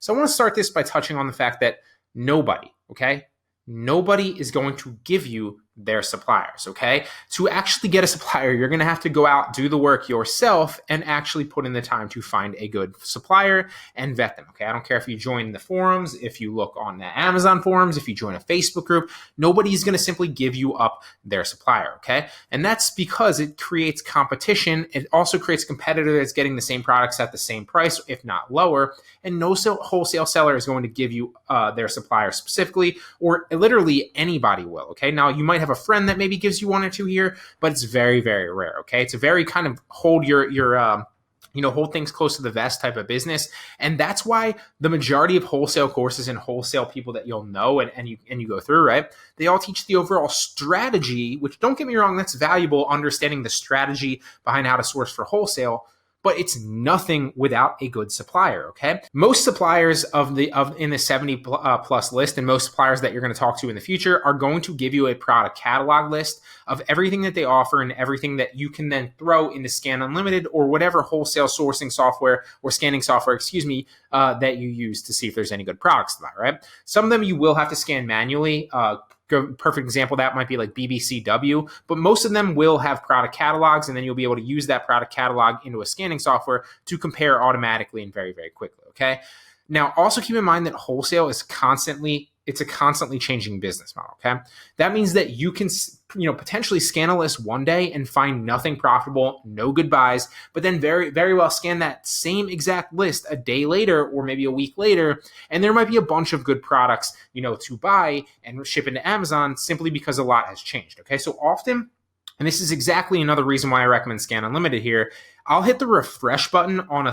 So I want to start this by touching on the fact that nobody, okay? Nobody is going to give you their suppliers, okay? To actually get a supplier, you're going to have to go out, do the work yourself, and actually put in the time to find a good supplier and vet them, okay? I don't care if you join the forums, if you look on the Amazon forums, if you join a Facebook group, nobody's going to simply give you up their supplier, okay? And that's because it creates competition. It also creates a competitor that's getting the same products at the same price, if not lower, and no wholesale seller is going to give you their supplier specifically, or literally anybody will, okay? Now, you might have a friend that maybe gives you one or two here, but it's very, very rare, okay? It's a very kind of hold hold things close to the vest type of business. And that's why the majority of wholesale courses and wholesale people that you'll know and you go through, right? They all teach the overall strategy, which, don't get me wrong, that's valuable, understanding the strategy behind how to source for wholesale, but it's nothing without a good supplier, okay? Most suppliers in the 70 plus list, and most suppliers that you're going to talk to in the future, are going to give you a product catalog list of everything that they offer and everything that you can then throw into Scan Unlimited or whatever wholesale sourcing software or scanning software, that you use to see if there's any good products to that, right? Some of them you will have to scan manually. Perfect example that might be like BBCW, but most of them will have product catalogs, and then you'll be able to use that product catalog into a scanning software to compare automatically and very, very quickly, okay? Now, also keep in mind that wholesale is it's a constantly changing business model, okay? That means that you can, potentially scan a list one day and find nothing profitable, no good buys, but then very, very well scan that same exact list a day later or maybe a week later, and there might be a bunch of good products, to buy and ship into Amazon simply because a lot has changed, okay? So often, and this is exactly another reason why I recommend Scan Unlimited here, I'll hit the refresh button on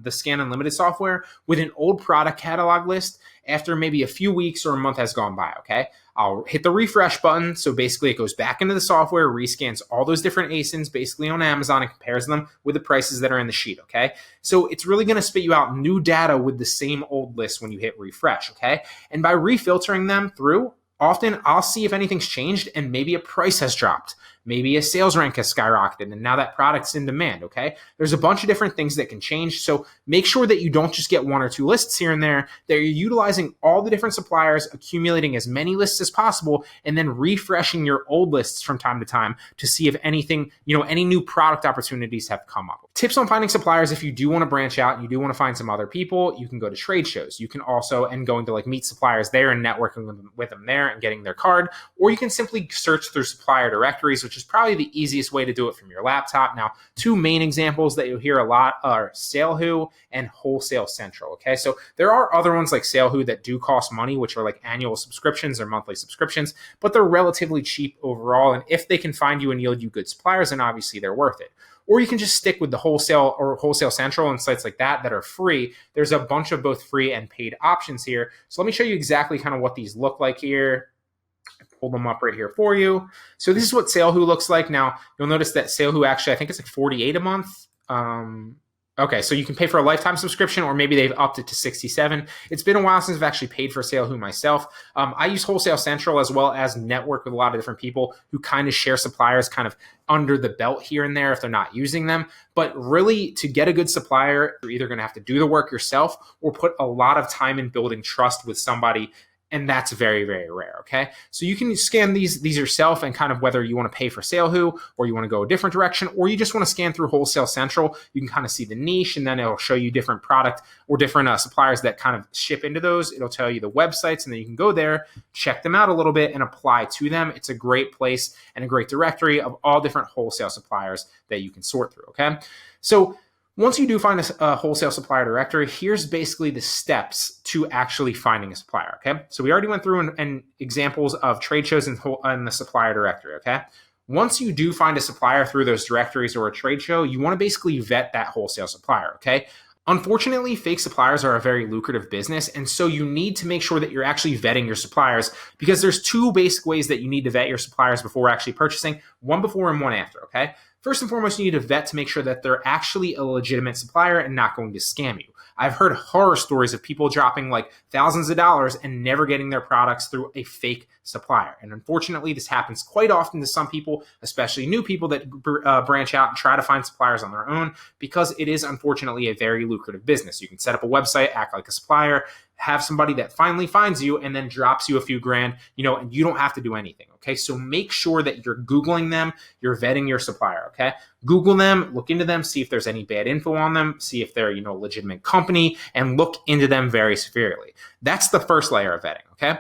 the Scan Unlimited software with an old product catalog list after maybe a few weeks or a month has gone by, okay? I'll hit the refresh button. So basically it goes back into the software, rescans all those different ASINs basically on Amazon and compares them with the prices that are in the sheet, okay? So it's really going to spit you out new data with the same old list when you hit refresh, okay? And by refiltering them through, often I'll see if anything's changed and maybe a price has dropped. Maybe a sales rank has skyrocketed and now that product's in demand, okay? There's a bunch of different things that can change. So make sure that you don't just get one or two lists here and there, that you're utilizing all the different suppliers, accumulating as many lists as possible, and then refreshing your old lists from time to time to see if anything, any new product opportunities have come up. Tips on finding suppliers: if you do want to branch out and you do want to find some other people, you can go to trade shows. You can also, going to meet suppliers there and networking with them there and getting their card, or you can simply search through supplier directories, which is probably the easiest way to do it from your laptop. Now, two main examples that you'll hear a lot are SaleWho and Wholesale Central, okay? So there are other ones like SaleWho that do cost money, which are like annual subscriptions or monthly subscriptions, but they're relatively cheap overall. And if they can find you and yield you good suppliers, then obviously they're worth it. Or you can just stick with the Wholesale or Wholesale Central and sites like that are free. There's a bunch of both free and paid options here. So let me show you exactly kind of what these look like here. Pull them up right here for you. So this is what SaleWho looks like. Now, you'll notice that SaleWho actually, I think it's like $48 a month. Okay, so you can pay for a lifetime subscription, or maybe they've upped it to $67. It's been a while since I've actually paid for SaleWho myself. I use Wholesale Central as well as network with a lot of different people who kind of share suppliers kind of under the belt here and there if they're not using them. But really, to get a good supplier, you're either going to have to do the work yourself or put a lot of time in building trust with somebody. And that's very, very rare, okay? So you can scan these yourself, and kind of whether you want to pay for SaleWho or you want to go a different direction, or you just want to scan through Wholesale Central, you can kind of see the niche, and then it'll show you different product or different suppliers that kind of ship into those. It'll tell you the websites, and then you can go there, check them out a little bit, and apply to them. It's a great place and a great directory of all different wholesale suppliers that you can sort through, okay? So once you do find a wholesale supplier directory, here's basically the steps to actually finding a supplier, okay? So we already went through and examples of trade shows in the supplier directory, okay? Once you do find a supplier through those directories or a trade show, you want to basically vet that wholesale supplier, okay? Unfortunately, fake suppliers are a very lucrative business, and so you need to make sure that you're actually vetting your suppliers, because there's two basic ways that you need to vet your suppliers before actually purchasing, one before and one after, okay? First and foremost, you need to vet to make sure that they're actually a legitimate supplier and not going to scam you. I've heard horror stories of people dropping like thousands of dollars and never getting their products through a fake supplier. And unfortunately, this happens quite often to some people, especially new people that branch out and try to find suppliers on their own, because it is unfortunately a very lucrative business. You can set up a website, act like a supplier, have somebody that finally finds you and then drops you a few grand, and you don't have to do anything. Okay. So make sure that you're Googling them, you're vetting your supplier. Okay. Google them, look into them, see if there's any bad info on them, see if they're, a legitimate company, and look into them very severely. That's the first layer of vetting. Okay.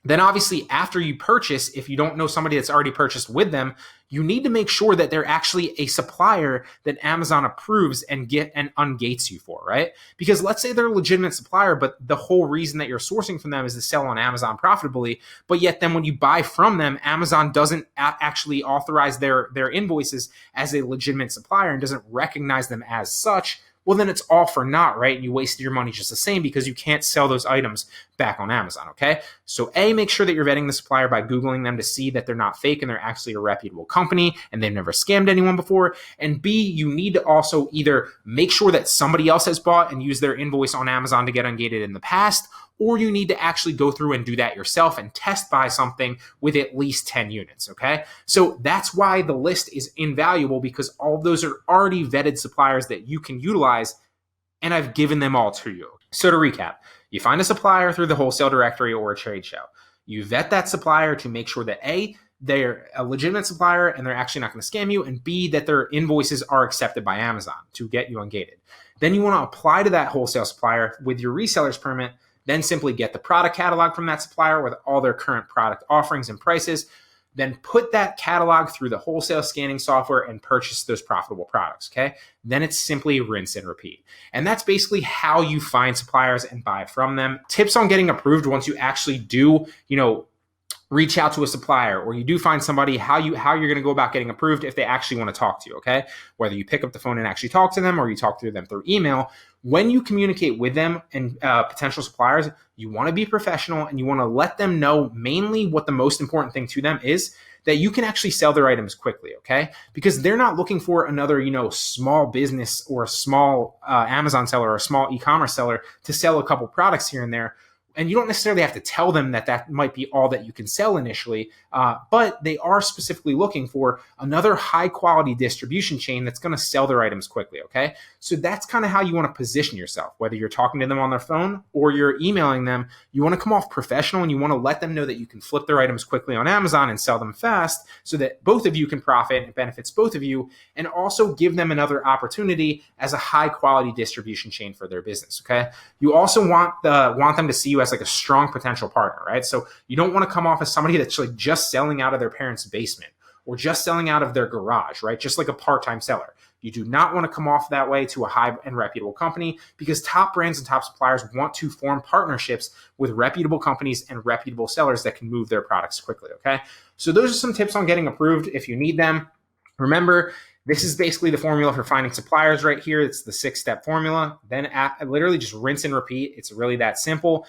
Then obviously after you purchase, if you don't know somebody that's already purchased with them, you need to make sure that they're actually a supplier that Amazon approves and ungates you for, right? Because let's say they're a legitimate supplier, but the whole reason that you're sourcing from them is to sell on Amazon profitably. But yet then when you buy from them, Amazon doesn't actually authorize their invoices as a legitimate supplier and doesn't recognize them as such. Well, then it's all for naught, right? And you wasted your money just the same because you can't sell those items back on Amazon, okay? So A, make sure that you're vetting the supplier by Googling them to see that they're not fake and they're actually a reputable company and they've never scammed anyone before. And B, you need to also either make sure that somebody else has bought and used their invoice on Amazon to get ungated in the past, or you need to actually go through and do that yourself and test buy something with at least 10 units, okay? So that's why the list is invaluable, because all of those are already vetted suppliers that you can utilize, and I've given them all to you. So to recap, you find a supplier through the wholesale directory or a trade show. You vet that supplier to make sure that A, they're a legitimate supplier and they're actually not going to scam you, and B, that their invoices are accepted by Amazon to get you ungated. Then you want to apply to that wholesale supplier with your reseller's permit. Then simply get the product catalog from that supplier with all their current product offerings and prices. Then put that catalog through the wholesale scanning software and purchase those profitable products, okay? Then it's simply rinse and repeat. And that's basically how you find suppliers and buy from them. Tips on getting approved once you actually do, reach out to a supplier, or you do find somebody, how you're going to go about getting approved if they actually want to talk to you, okay? Whether you pick up the phone and actually talk to them or you talk to them through email, when you communicate with them and potential suppliers, you want to be professional and you want to let them know mainly what the most important thing to them is, that you can actually sell their items quickly, okay? Because they're not looking for another, small business or a small Amazon seller or a small e-commerce seller to sell a couple products here and there. And you don't necessarily have to tell them that might be all that you can sell initially, but they are specifically looking for another high quality distribution chain that's going to sell their items quickly, okay? So that's kind of how you want to position yourself. Whether you're talking to them on their phone or you're emailing them, you want to come off professional and you want to let them know that you can flip their items quickly on Amazon and sell them fast so that both of you can profit and it benefits both of you, and also give them another opportunity as a high quality distribution chain for their business, okay? You also want them to see you as like a strong potential partner, right? So you don't want to come off as somebody that's like just selling out of their parents' basement or just selling out of their garage, right? Just like a part-time seller. You do not want to come off that way to a high and reputable company, because top brands and top suppliers want to form partnerships with reputable companies and reputable sellers that can move their products quickly, okay? So those are some tips on getting approved if you need them. Remember, this is basically the formula for finding suppliers right here. It's the 6-step formula. Then literally just rinse and repeat. It's really that simple.